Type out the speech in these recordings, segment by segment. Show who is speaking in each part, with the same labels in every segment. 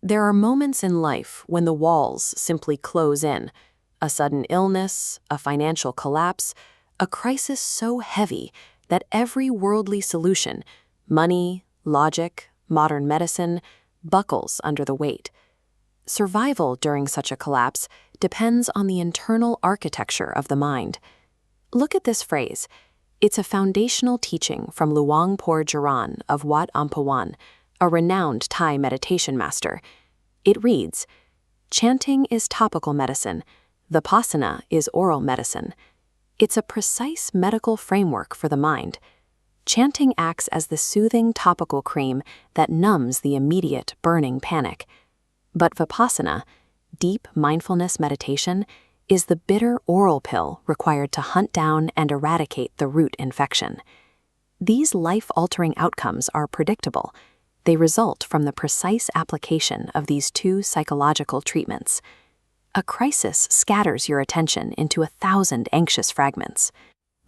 Speaker 1: There are moments in life when the walls simply close in. A sudden illness, a financial collapse, a crisis so heavy that every worldly solution, money, logic, modern medicine, buckles under the weight. Survival during such a collapse depends on the internal architecture of the mind. Look at this phrase. It's a foundational teaching from Luang Charan of Wat Amphoan, a renowned Thai meditation master. It reads, "Chanting is topical medicine. Vipassana is oral medicine." It's a precise medical framework for the mind. Chanting acts as the soothing topical cream that numbs the immediate burning panic. But Vipassana, deep mindfulness meditation, is the bitter oral pill required to hunt down and eradicate the root infection. These life-altering outcomes are predictable. They result from the precise application of these two psychological treatments. A crisis scatters your attention into 1,000 anxious fragments.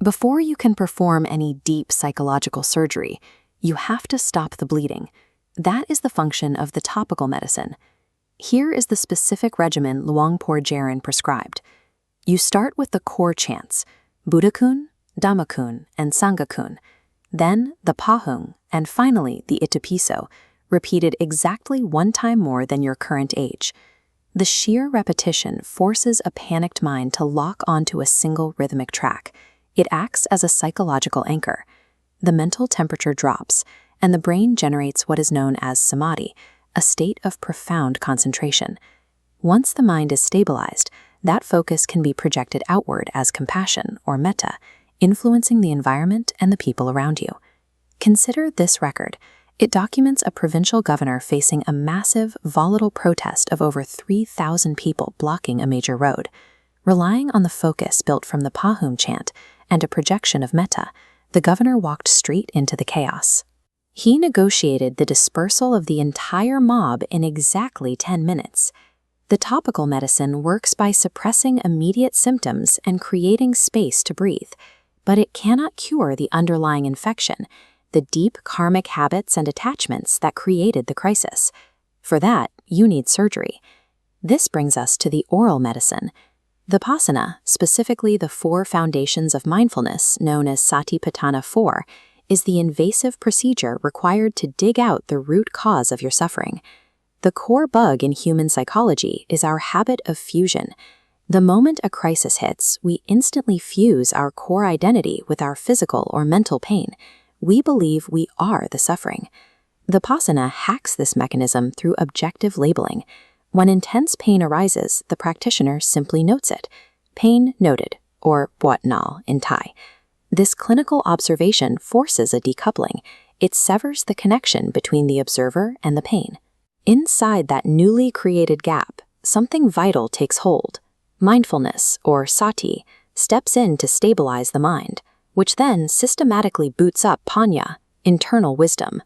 Speaker 1: Before you can perform any deep psychological surgery, you have to stop the bleeding. That is the function of the topical medicine. Here is the specific regimen Luang Charan prescribed. You start with the core chants, Buddha-kun, Dhamma-kun, and Sangha-kun, then the Pahung, and finally the Itipiso, repeated exactly 1 time more than your current age. The sheer repetition forces a panicked mind to lock onto a single rhythmic track. It acts as a psychological anchor. The mental temperature drops, and the brain generates what is known as samadhi, a state of profound concentration. Once the mind is stabilized, that focus can be projected outward as compassion or metta, influencing the environment and the people around you. Consider this record. It documents a provincial governor facing a massive, volatile protest of over 3,000 people blocking a major road. Relying on the focus built from the Pahum chant and a projection of metta, the governor walked straight into the chaos. He negotiated the dispersal of the entire mob in exactly 10 minutes. The topical medicine works by suppressing immediate symptoms and creating space to breathe, but it cannot cure the underlying infection, the deep karmic habits and attachments that created the crisis. For that, you need surgery. This brings us to the oral medicine. Vipassana, specifically the Four Foundations of Mindfulness, known as Satipatthana 4, is the invasive procedure required to dig out the root cause of your suffering. The core bug in human psychology is our habit of fusion. The moment a crisis hits, we instantly fuse our core identity with our physical or mental pain. We believe we are the suffering. Vipassana hacks this mechanism through objective labeling. When intense pain arises, the practitioner simply notes it. Pain noted, or buat nal in Thai. This clinical observation forces a decoupling. It severs the connection between the observer and the pain. Inside that newly created gap, something vital takes hold. Mindfulness, or sati, steps in to stabilize the mind, which then systematically boots up panya, internal wisdom.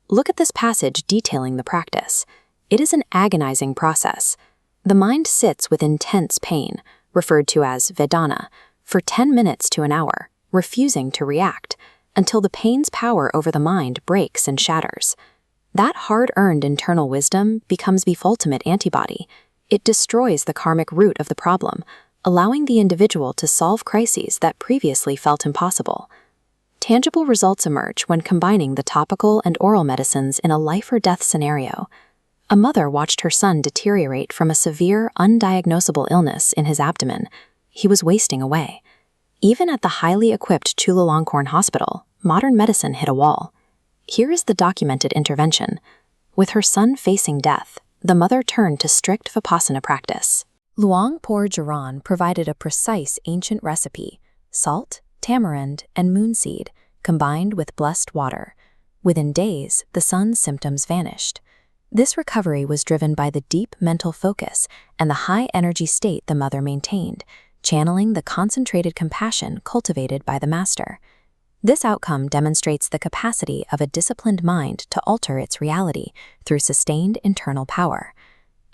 Speaker 1: Look at this passage detailing the practice. It is an agonizing process. The mind sits with intense pain, referred to as vedana, for 10 minutes to an hour, refusing to react, until the pain's power over the mind breaks and shatters. That hard-earned internal wisdom becomes the ultimate antibody. It destroys the karmic root of the problem, allowing the individual to solve crises that previously felt impossible. Tangible results emerge when combining the topical and oral medicines in a life-or-death scenario. A mother watched her son deteriorate from a severe, undiagnosable illness in his abdomen. He was wasting away. Even at the highly equipped Chulalongkorn Hospital, modern medicine hit a wall. Here is the documented intervention. With her son facing death, the mother turned to strict Vipassana practice. Luang Charan provided a precise ancient recipe: salt, tamarind, and moonseed, combined with blessed water. Within days, the son's symptoms vanished. This recovery was driven by the deep mental focus and the high-energy state the mother maintained, channeling the concentrated compassion cultivated by the master. This outcome demonstrates the capacity of a disciplined mind to alter its reality through sustained internal power.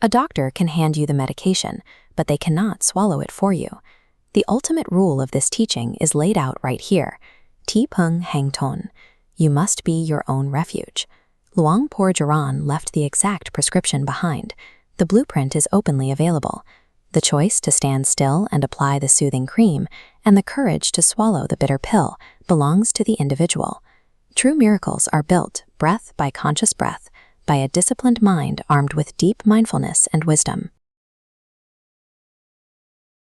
Speaker 1: A doctor can hand you the medication, but they cannot swallow it for you. The ultimate rule of this teaching is laid out right here. Ti Pung Hang Ton. You must be your own refuge. Luang Por Charan left the exact prescription behind. The blueprint is openly available. The choice to stand still and apply the soothing cream, and the courage to swallow the bitter pill, belongs to the individual. True miracles are built, breath by conscious breath, by a disciplined mind armed with deep mindfulness and wisdom.